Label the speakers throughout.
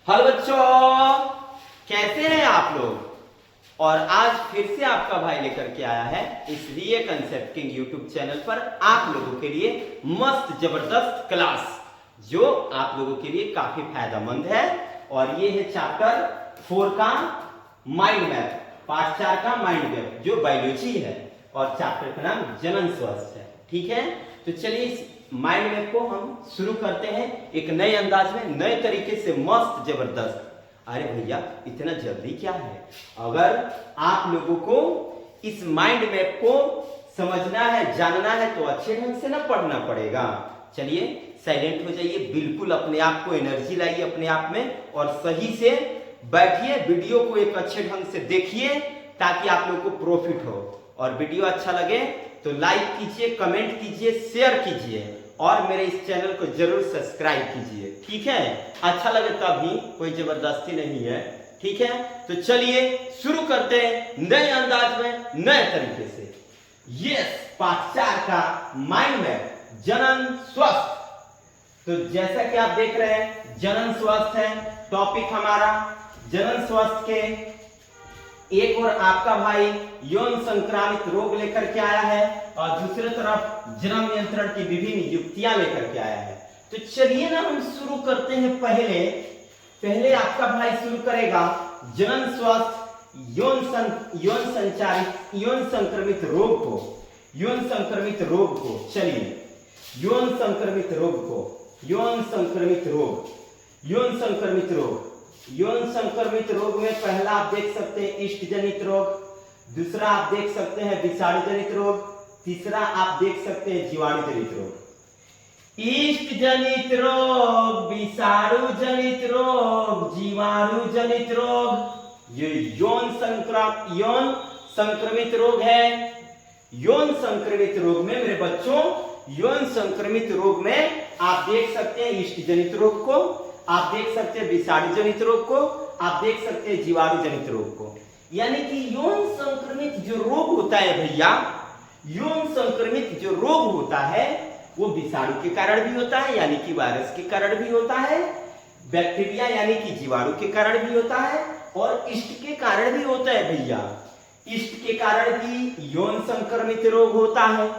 Speaker 1: Hello बच्चों, कैसे हैं आप लोग। और आज फिर से आपका भाई लेकर के आया है इसलिए कंसेप्ट किंग यूट्यूब चैनल पर आप लोगों के लिए मस्त जबरदस्त क्लास जो आप लोगों के लिए काफी फायदेमंद है। और ये है चैप्टर 4 का माइंड मैप, पार्ट 4 का माइंड मैप जो बायोलॉजी है और चैप्टर का नाम जनन स्वास्थ्य है। ठीक है, तो चलिए इस माइंड मैप को हम शुरू करते हैं एक नए अंदाज में, नए तरीके से, मस्त जबरदस्त। अरे भैया इतना जल्दी क्या है, अगर आप लोगों को इस माइंड मैप को समझना है, जानना है तो अच्छे ढंग से ना पढ़ना पड़ेगा। चलिए साइलेंट हो जाइए, बिल्कुल अपने आप को एनर्जी लाइए अपने आप में और सही से बैठिए, वीडियो को एक अच्छे ढंग से देखिए ताकि आप लोगों को प्रॉफिट हो। और वीडियो अच्छा लगे तो लाइक कीजिए, कमेंट कीजिए, शेयर कीजिए और मेरे इस चैनल को जरूर सब्सक्राइब कीजिए। ठीक है, अच्छा लगे तभी, कोई जबरदस्ती नहीं है। ठीक है, तो चलिए शुरू करते हैं नए अंदाज में, नए तरीके से। यस, पार्ट 4 का माइंड मैप जनन स्वास्थ्य। तो जैसा कि आप देख रहे हैं जनन स्वास्थ्य है टॉपिक हमारा। जनन स्वास्थ्य के एक और आपका भाई यौन संक्रामित रोग लेकर के आया है और दूसरी तरफ जन्म नियंत्रण की विभिन्न युक्तियां लेकर के आया है। तो चलिए ना हम शुरू करते हैं। पहले आपका भाई शुरू करेगा जनन स्वास्थ्य यौन संक्रमित रोग को। चलिए यौन संक्रमित रोग में पहला आप देख सकते हैं ईस्ट जनित रोग, दूसरा आप देख सकते हैं विषाणु जनित रोग, तीसरा आप देख सकते हैं जीवाणु जनित रोग। ईस्ट जनित रोग, विषाणु जनित रोग, जीवाणु जनित रोग, ये यौन संक्रमित रोग है। यौन संक्रमित रोग में मेरे बच्चों, यौन संक्रमित रोग में आप देख सकते हैं ईस्ट जनित रोग को, आप देख सकते हैं विषाणु जनित रोग को, आप देख सकते हैं जीवाणु जनित रोग को। यानी कि यौन संक्रमित जो रोग होता है भैया, यौन संक्रमित जो रोग होता है वो विषाणु के कारण भी होता है यानी कि वायरस के कारण भी होता है, बैक्टीरिया यानी कि जीवाणु के कारण भी होता है और ईस्ट के कारण भी होता है भैया। ईस्ट के कारण भी यौन संक्रमित रोग होता है,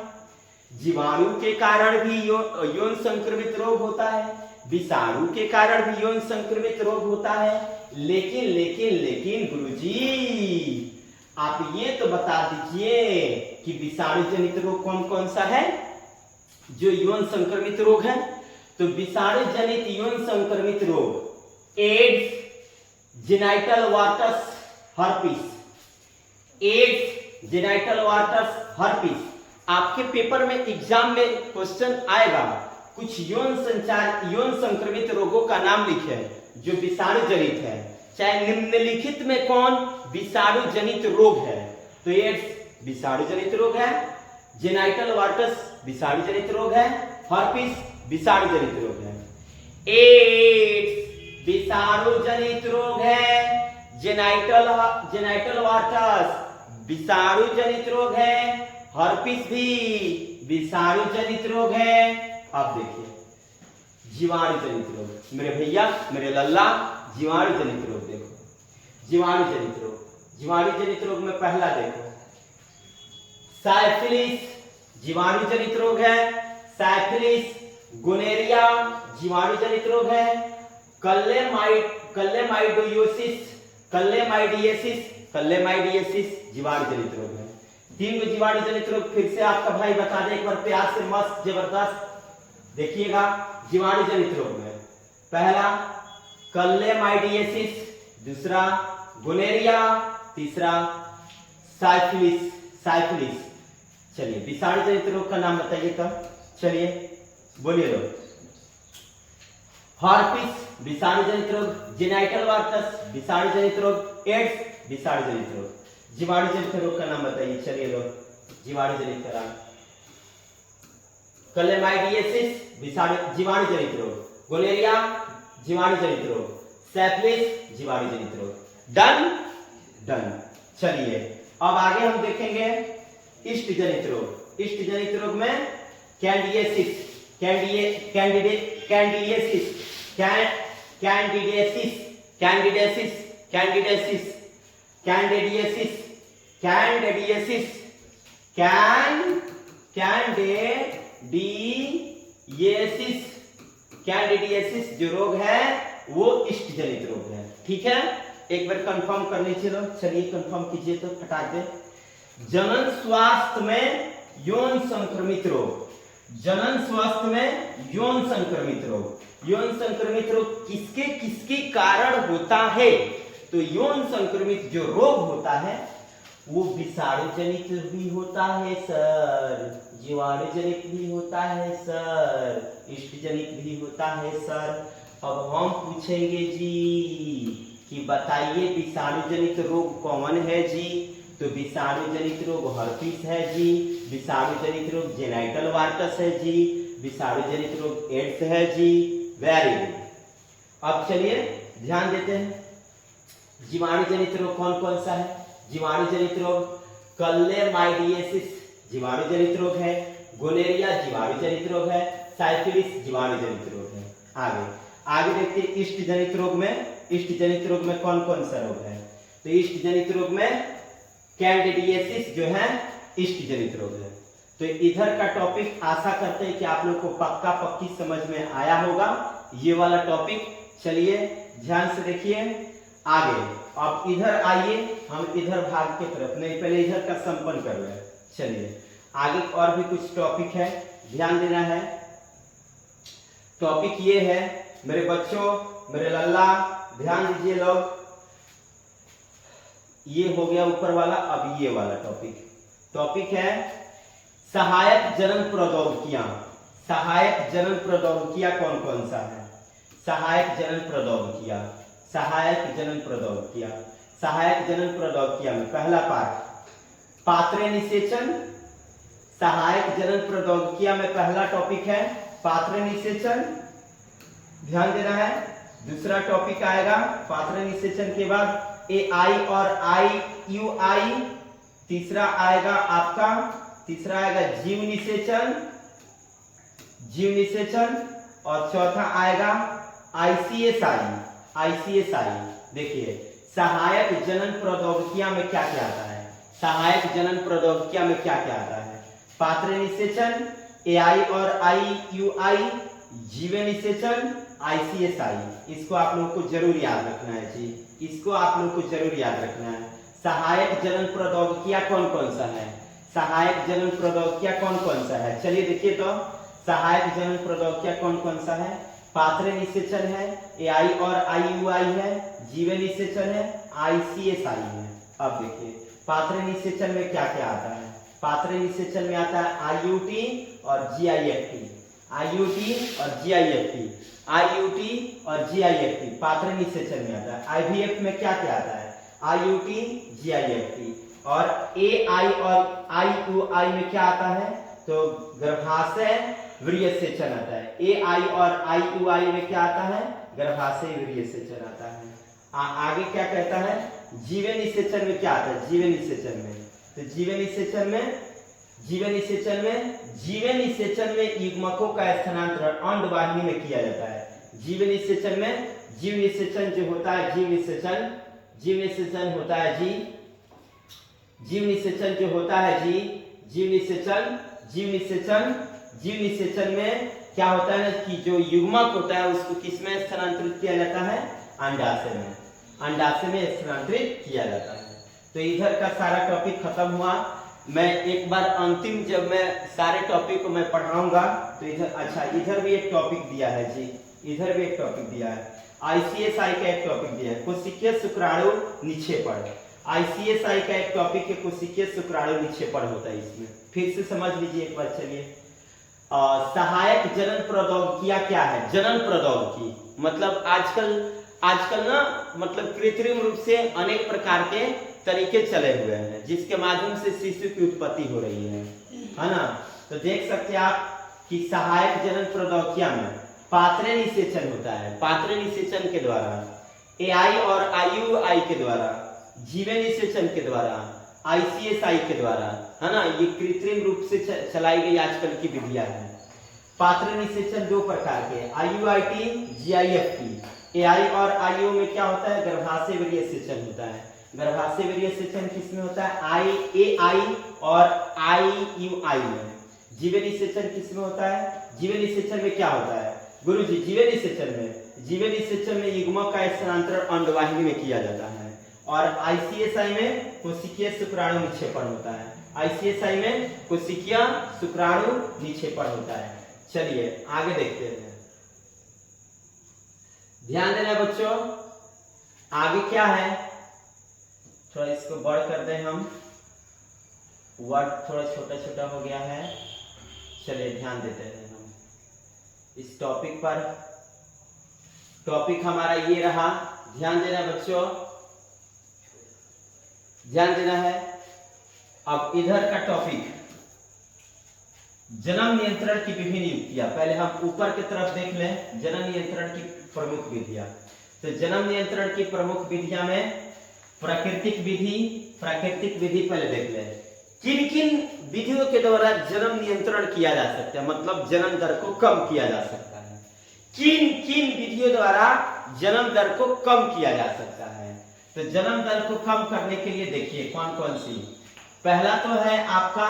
Speaker 1: जीवाणु के कारण भी यौन संक्रमित रोग होता है, विषाणु के कारण भी यौन संक्रमित रोग होता है। लेकिन गुरुजी आप ये तो बता दीजिए कि विषाणु जनित रोग कौन कौन सा है जो यौन संक्रमित रोग है। तो विषाणु जनित यौन संक्रमित रोग एड्स, जेनिटल वार्टस, हर्पिस। आपके पेपर में एग्जाम में क्वेश्चन आएगा, कुछ यौन संक्रमित रोगों का नाम लिखे जो विषाणु जनित है, चाहे निम्नलिखित में कौन विषाणु जनित रोग है। तो एड्स विषाणु जनित रोग है, जेनिटल वार्टस विषाणु जनित रोग है, हर्पिस विषाणु जनित रोग है। एड्स विषाणु जनित रोग है, जेनिटल वार्टस विषाणु जनित रोग है, हर्पिस भी विषाणु जनित रोग है। अब देखिए जीवाणु जनित रोग, मेरे भैया मेरे लल्ला, जीवाणु जनित रोग देखो। जीवाणु जनित रोग में पहला देखो साइफिलिस, जीवाणु जनित रोग है। साइफिलिस, गोनेरिया जीवाणु जनित रोग है। कल्लेमाइडियसिस जीवाणु जनित रोग है। 3 जीवाणु जनित रोग फिर से आपका भाई बता दे एक बार प्यार से, मस्त जबरदस्त देखिएगा। जीवाणु जनित रोग में पहला कल्लेमाइडियसिस, दूसरा गोनेरिया, तीसरा साइफिलिस। चलिए विषाणु जनित रोग का नाम बताइए तो, चलिए बोलिए लोग। हर्पिस विषाणु जनित रोग, जेनिटल वार्टस विषाणु जनित रोग, एड्स विषाणु जनित रोग। जीवाणु जनित रोग का नाम बताइए, चलिए लोग। जीवाणु जनित रोग कलेमाइडियसिस जीवाणु जनित रोग, गोनेरिया जीवाणु जनित रोग, सिफिलिस जीवाणु जनित रोग। डन। चलिए अब आगे हम देखेंगे ईस्ट जनित रोग। ईस्ट जनित रोग में कैंडिडियासिस कैंडिडियसिस, कैंडिडियसिस, कैंडिडियसिस, कैंडिडियसिस, कैंडिडियसिस, कैंडिडियसिस जो रोग है वो इष्ट जनित रोग है। ठीक है, एक बार कंफर्म कर लीजिए लोग, चलिए कंफर्म कीजिए तो फटाक दे। जनन स्वास्थ्य में यौन संक्रमित रोग, जनन स्वास्थ्य में यौन संक्रमित रोग, यौन संक्रमित रोग किसके किसके कारण होता है? तो यौन संक्रमित जो रोग होता है वो विषाणु जनित भी होता है सर, जीवाणु जनित भी होता है सर, इष्ट जनित भी होता है सर। अब हम पूछेंगे जी कि बताइए विषाणु जनित रोग कौन है जी? तो विषाणु जनित रोग हर्पीस है जी, विषाणु जनित रोग जेनाइटल वार्टस है जी, विषाणु जनित रोग एड्स है जी। Very good. अब चलिए ध्यान देते हैं जीवाणु जनित रोग कौन कौन सा है। जीवाणु जनित रोग कलेमाइडियसिस जीवाणु जनित रोग है, गोनेरिया जीवाणु जनित रोग है, साइफिलिस जीवाणु जनित रोग है। आगे आगे देखते हैं इष्ट जनित रोग में, इष्ट जनित रोग में कौन कौन सा रोग है? तो इष्ट जनित रोग में कैंडिडियसिस जो है इष्ट जनित रोग है। तो इधर का टॉपिक आशा करते हैं कि आप लोग को पक्का पक्की समझ में आया होगा ये वाला टॉपिक। चलिए ध्यान से देखिए आगे। अब इधर आइए, हम इधर भाग के तरफ नहीं, पहले इधर का संपन्न कर रहे हैं। चलिए आगे और भी कुछ टॉपिक है, ध्यान देना है। टॉपिक ये है मेरे बच्चों, मेरे लल्ला, ध्यान दीजिए लोग। ये हो गया ऊपर वाला, अब ये वाला टॉपिक है सहायक जनन प्रौद्योगिकियां। सहायक जनन प्रौद्योगिकियां कौन कौन सा है? सहायक जनन प्रौद्योगिकियां, सहायक जनन प्रौद्योगिकियां, सहायक जनन प्रौद्योगिकियां में पहला पार्ट पात्र निषेचन। सहायक जनन प्रौद्योगिकियां में पहला टॉपिक है पात्र निषेचन, ध्यान देना है। दूसरा टॉपिक आएगा पात्र निषेचन के बाद AI और IUI। तीसरा आएगा जीव निषेचन, जीव निषेचन। और चौथा आएगा ICSI। देखिए सहायक जनन प्रौद्योगिकियां में क्या क्या आता है? सहायक जनन प्रौद्योगिकियां में क्या क्या आता है? पात्र निषेचन, AI और IUI, जीव निषेचन, ICSI। इसको आप लोगों को जरूर याद रखना है जी, इसको आप लोगों को जरूर याद रखना है। सहायक जनन प्रौद्योगिकियां कौन कौन सा है? सहायक जनन प्रौद्योगिकियां कौन कौन सा है? चलिए देखिए तो सहायक जनन प्रौद्योगिकियां कौन कौन सा है? पात्र निषेचन है, AI और IUI है, जीव निषेचन है, ICSI है। अब देखिए पात्र निषेचन में क्या क्या आता है? पात्र निषेचन में आता है IUT और GIFT, IUT और GIFT, IUT और GIFT पात्र निषेचन में आता है। IVF में क्या क्या आता है? IUT, GIFT। और AI और IUI में क्या आता है? तो गर्भाशय वीर्यसेचन आता है। AI और IUI में क्या आता है? गर्भाशय वीर्यसेचन आता है। आगे क्या कहता है? जीव निषेचन में क्या आता है? जीव निषेचन में तो जीव निषेचन में युग्मकों का स्थानांतरण अंडवाहिनी में किया जाता है। जीव निषेचन जो होता है, जीव निषेचन में क्या होता है ना कि जो युग्मक होता है उसको किसमें स्थानांतरित किया जाता है? अंडाशय में, अंडाशय में स्थानांतरित किया जाता है। तो इधर का सारा टॉपिक खत्म हुआ। मैं एक बार अंतिम जब मैं सारे टॉपिक को मैं पढ़ाऊंगा तो इधर भी एक टॉपिक दिया है जी, इधर भी एक टॉपिक दिया है। ICSI का एक टॉपिक दिया है कोशिकीय शुक्राणु निक्षेपण। ICSI का एक टॉपिक है कोशिकीय शुक्राणु निक्षेपण होता है। इसमें फिर से समझ लीजिए एक बार। चलिए सहायक जनन प्रौद्योगिकियां क्या है? जनन प्रौद्योगिकी मतलब आजकल ना मतलब कृत्रिम रूप से अनेक प्रकार के तरीके चले हुए हैं जिसके माध्यम से शिशु की उत्पत्ति हो रही है ना। तो देख सकते हैं आप कि सहायक जनन प्रौद्योगिकियां में पात्र निषेचन होता है, पात्र निषेचन के द्वारा, AI और IUI के द्वारा, जीव निषेचन के द्वारा, ICSI के द्वारा, है ना। ये कृत्रिम रूप से चलाई गई आजकल की विधियां हैं। पात्र निषेचन दो प्रकार के, IUIT, GIFT। एआई और आईओ में क्या होता है, गर्भाशय वीर्य सेचन होता है। गर्भाशय वीर्य सेचन किसमें होता है, आई ए आई और आईयूआई में। जीवन निषेचन किसमें होता है, जीवन निषेचन में क्या होता है गुरुजी, जीवन निषेचन में युग्मक का स्थानांतरण अंडवाहिनी में किया जाता है। और आईसीएसआई में कोशिकीय शुक्राणु निक्षेपण होता है। आईसीएसआई में कोशिकीय शुक्राणु निक्षेपण होता है। चलिए आगे देखते हैं, ध्यान देना बच्चों। आगे क्या है, थोड़ा इसको बड़ कर दें हम, वर्ड थोड़ा छोटा छोटा हो गया है। चलिए ध्यान देते हैं हम इस टॉपिक पर। टॉपिक हमारा ये रहा, ध्यान देना बच्चों, ध्यान देना है। अब इधर का टॉपिक जन्म नियंत्रण की विभिन्न युक्तियां। पहले हम ऊपर की तरफ देख लें जन्म नियंत्रण की प्रमुख विधियां। तो जन्म नियंत्रण की प्रमुख विधियां में प्राकृतिक विधि पहले देख लें। किन किन विधियों के द्वारा जन्म नियंत्रण किया जा सकता है, मतलब जन्म दर को कम किया जा सकता है। किन किन विधियों द्वारा जन्म दर को कम किया जा सकता है। तो जन्म दर को कम करने के लिए देखिए कौन कौन सी। पहला तो है आपका,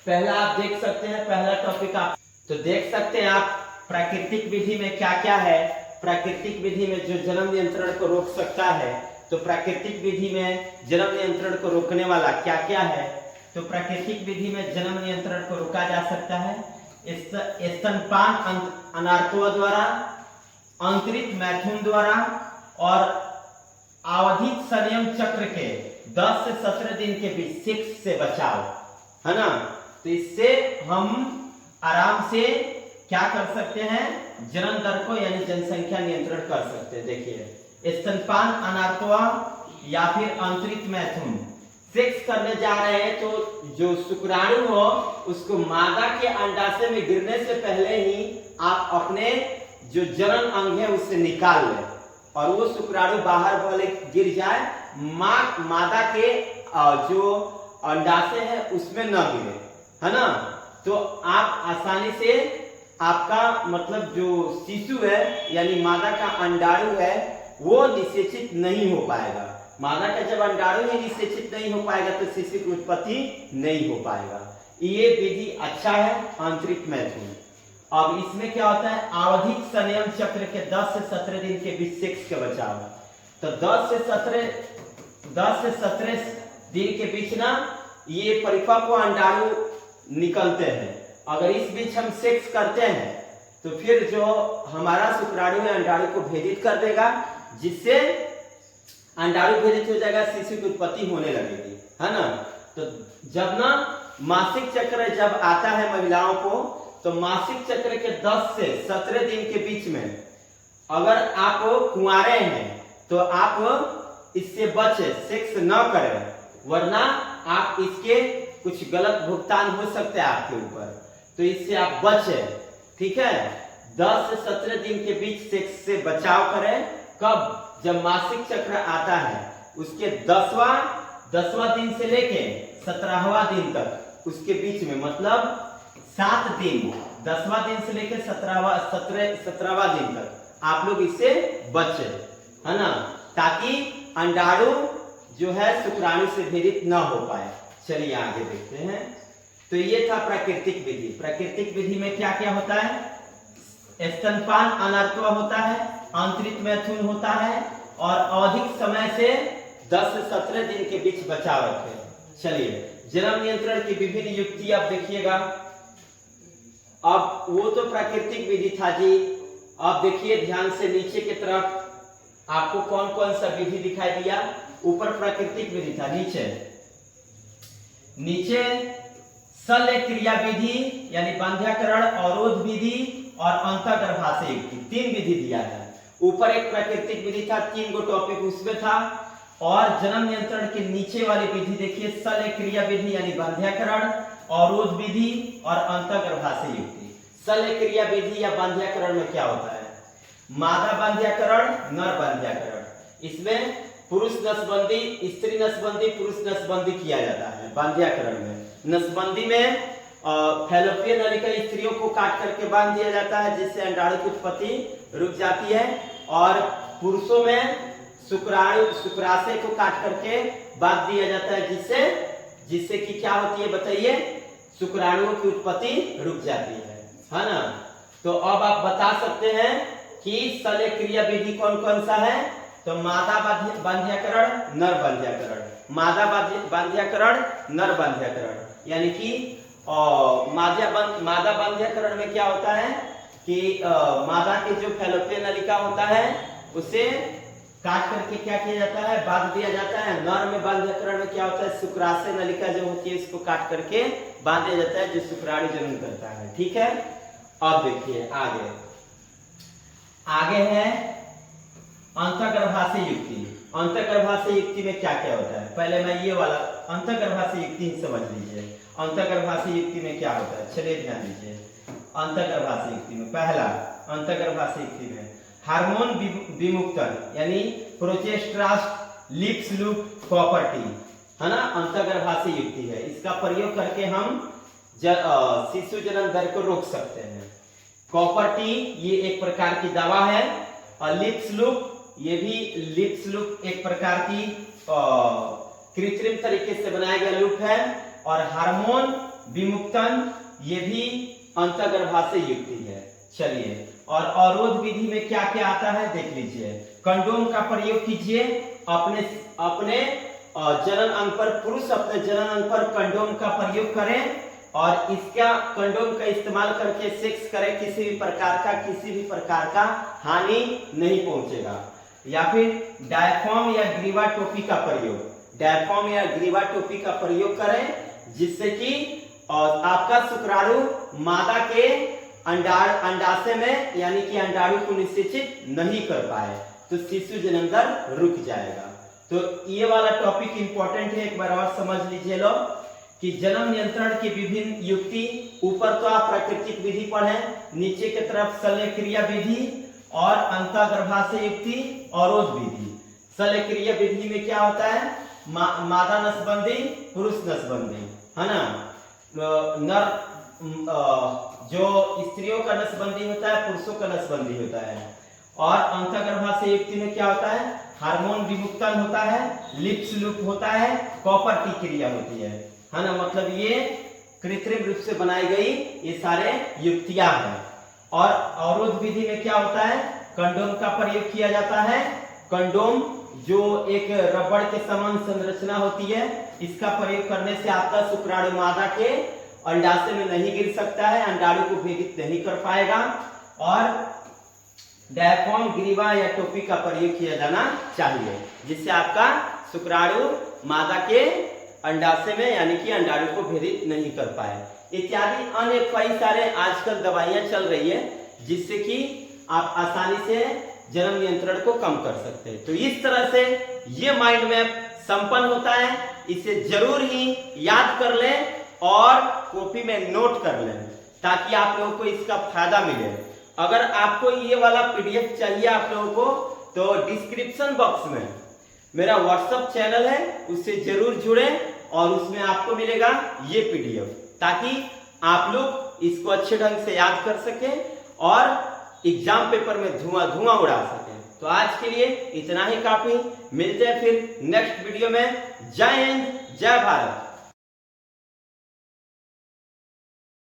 Speaker 1: पहला आप देख सकते हैं, पहला टॉपिक आप तो देख सकते हैं आप प्राकृतिक विधि में क्या क्या है। प्राकृतिक विधि में जो जन्म नियंत्रण को रोक सकता है, तो प्राकृतिक विधि में जन्म नियंत्रण को रोकने वाला क्या क्या है। तो प्राकृतिक विधि में जन्म नियंत्रण को रोका जा सकता है स्तनपान अनार्थों द्वारा, अंतरित मैथुन द्वारा और आवधिक संयम चक्र के 10 से 17 दिन के बीच सेक्स से बचाव, है ना। तो इससे हम आराम से क्या कर सकते हैं, जन्म दर को यानी जनसंख्या नियंत्रण कर सकते हैं। देखिए स्तनपान अनार्थवा या फिर अंतरित मैथुन, सेक्स करने जा रहे हैं तो जो शुक्राणु हो उसको मादा के अंडाशय में गिरने से पहले ही आप अपने जो जनन अंग है उससे निकाल लें और वो शुक्राणु बाहर भले गिर जाए, मादा के जो अंडाशय है उसमें न गिरे, है ना। तो आप आसानी से आपका मतलब जो शिशु है यानी मादा का अंडाणु है वो निषेचित नहीं हो पाएगा। मादा का जब अंडाणु ही निषेचित नहीं हो पाएगा तो शिशु की उत्पत्ति नहीं हो पाएगा। ये विधि अच्छा है आंतरिक मैथुन। अब इसमें क्या होता है, आवधिक संयम चक्र के 10 से 17 दिन के बीच सेक्स के बचाव। तो 10 से 17 दिन के बीच ना ये परिपक्व अंडाणु निकलते हैं। अगर इस बीच हम सेक्स करते हैं तो फिर जो हमारा शुक्राणु है अंडाणु को भेदित कर देगा, जिससे अंडाणु भेदित हो जाएगा, शिशु की उत्पत्ति होने लगेगी, है ना। तो जब ना मासिक चक्र जब आता है महिलाओं को, तो मासिक चक्र के 10 से 17 दिन के बीच में अगर आप कुंवारे हैं तो आप इससे बचे, सेक्स न करें, वरना आप इसके कुछ गलत भुगतान हो सकते हैं आपके ऊपर, तो इससे आप बचे, ठीक है। 10 से 17 दिन के बीच सेक्स से बचाव करें। कब, जब मासिक चक्र आता है उसके 10वां दिन से लेके 17वां दिन तक, उसके बीच में मतलब 7 दिन, 10वां दिन से लेकर 17वां दिन तक आप लोग इससे बचे, है ना, ताकि अंडाणु जो है शुक्राणु से भेदित न हो पाए। चलिए आगे देखते हैं। तो ये था प्राकृतिक विधि। प्राकृतिक विधि में क्या क्या होता है, स्तनपान अनार्थवा होता है, आंतरिक मैथुन होता है और अधिक समय से 10 से 17 दिन के बीच बचाव रखें। चलिए जन्म नियंत्रण की विभिन्न युक्ति आप देखिएगा। अब वो तो प्राकृतिक विधि था जी। अब देखिए ध्यान से नीचे की तरफ आपको कौन कौन सा विधि दिखाई दिया। ऊपर प्राकृतिक विधि था, नीचे शल्य क्रिया विधि यानी बांध्याकरण, अवरोध विधि और अंतःगर्भाशय युक्ति, 3 विधि दिया है। ऊपर एक प्राकृतिक विधि था, 3 गो टॉपिक उसमें था। और जन्म नियंत्रण के नीचे वाली विधि देखिए, शल्य क्रिया विधि यानी बांध्याकरण, अवरोध विधि और अंतःगर्भाशय युक्ति। शल्य क्रिया विधि या बांध्याकरण में क्या होता है, मादा बांध्याकरण, नर बांध्याकरण। इसमें पुरुष नसबंदी, स्त्री नसबंदी, पुरुष नसबंदी किया जाता है बांध्याकरण में। नसबंदी में फैलोपियन नलिका स्त्रियों को काट करके बांध दिया जाता है, जिससे अंडाणु की उत्पत्ति रुक जाती है। और पुरुषों में शुक्राशय को काट करके बांध दिया जाता है, जिससे कि क्या होती है बताइए, शुक्राणुओं की उत्पत्ति रुक जाती है ना। तो अब आप बता सकते हैं कि शल्य क्रिया विधि कौन कौन सा है। तो मादा बांध्यकरण, नर बांध्यकरण, मादा बांध्यकरण, नर बांध्यकरण। यानी कि मादा बांध्यकरण में क्या होता है कि मादा के जो फैलोपियन नलिका होता है उसे काट करके क्या किया जाता है, बांध दिया जाता है। नर में बांध्यकरण में क्या होता है, शुक्राशय नलिका जो होती है इसको काट करके बांध दिया जाता है, जो शुक्राणु जन्म करता है। ठीक है, अब देखिए आगे है अंतःगर्भाशय युक्ति। अंतःगर्भाशय युक्ति में क्या क्या होता है, पहले मैं ये वाला अंतःगर्भाशय युक्ति ही समझ लीजिए। अंतःगर्भाशय युक्ति में क्या होता है, चलिए ध्यान दीजिए। अंतःगर्भाशय युक्ति में पहला, अंतःगर्भाशय युक्ति में हार्मोन विमुक्तन यानी प्रोजेस्टेरोन लिप्स लूप प्रॉपर्टी है ना, अंतःगर्भाशय युक्ति है। इसका प्रयोग करके हम शिशु जन्म दर को रोक सकते हैं। कॉपर्टी ये एक प्रकार की दवा है, और लिप्स लूप ये भी, लिप्स लूप एक प्रकार की कृत्रिम तरीके से बनाया गया लूप है। और हार्मोन विमुक्तन ये भी अंतःगर्भाशय युक्ति है। चलिए, और अवरोध विधि में क्या क्या आता है देख लीजिए। कंडोम का प्रयोग कीजिए अपने जनन अंग पर, पुरुष अपने जनन अंग पर कंडोम का प्रयोग करें और इसका कंडोम का इस्तेमाल करके सेक्स करें, किसी भी प्रकार का हानि नहीं पहुंचेगा। या फिर डायफ्राम या ग्रीवा टोपी का प्रयोग, डायफ्राम या ग्रीवा टोपी का प्रयोग करें, जिससे कि आपका शुक्राणु मादा के अंडाशय में यानी कि अंडाणु को निषेचित नहीं कर पाए, तो शिशु जन्म दर रुक जाएगा। तो ये वाला टॉपिक इंपॉर्टेंट है, एक बार और समझ लीजिए लोग कि जन्म नियंत्रण की विभिन्न युक्ति। ऊपर तो आप प्राकृतिक विधि पढ़े, नीचे की तरफ शल्य क्रिया विधि और अंतःगर्भाशय युक्ति, अवरोध विधि। शल्य क्रिया विधि में क्या होता है, मादा नसबंदी, पुरुष नसबंदी है ना। नर जो स्त्रियों का नसबंदी होता है, पुरुषों का नसबंदी होता है। और अंतःगर्भाशय युक्ति में क्या होता है, हार्मोन विमुक्तन होता है, लिप्स लूप होता है, कॉपर की क्रिया होती है ना। मतलब ये कृत्रिम रूप से बनाई गई ये सारे युक्तियां हैं। और अवरोध विधि में क्या होता है, कंडोम का प्रयोग किया जाता है। कंडोम जो एक रबड़ के समान संरचना होती है, इसका प्रयोग करने से आपका शुक्राणु मादा के अंडाशय में नहीं गिर सकता है, अंडाणु को भेदित नहीं कर पाएगा। और डायफ्राम, ग्रीवा या टोपी का प्रयोग किया जाना चाहिए, जिससे आपका शुक्राणु मादा के अंडाशय में यानी कि अंडाणु को भेदित नहीं कर पाए। इत्यादि अन्य कई सारे आजकल दवाइयां चल रही है, जिससे कि आप आसानी से जन्म नियंत्रण को कम कर सकते हैं। तो इस तरह से ये माइंड मैप संपन्न होता है, इसे जरूर ही याद कर लें और कॉपी में नोट कर लें, ताकि आप लोगों को इसका फायदा मिले। अगर आपको ये वाला पीडीएफ चाहिए आप लोगों को, तो डिस्क्रिप्शन बॉक्स में मेरा व्हाट्सएप चैनल है, उससे जरूर जुड़ें और उसमें आपको मिलेगा ये पीडीएफ, ताकि आप लोग इसको अच्छे ढंग से याद कर सकें और एग्जाम पेपर में धुआं उड़ा सकें। तो आज के लिए इतना ही काफी, मिलते हैं फिर नेक्स्ट वीडियो में। जय हिंद, जय भारत।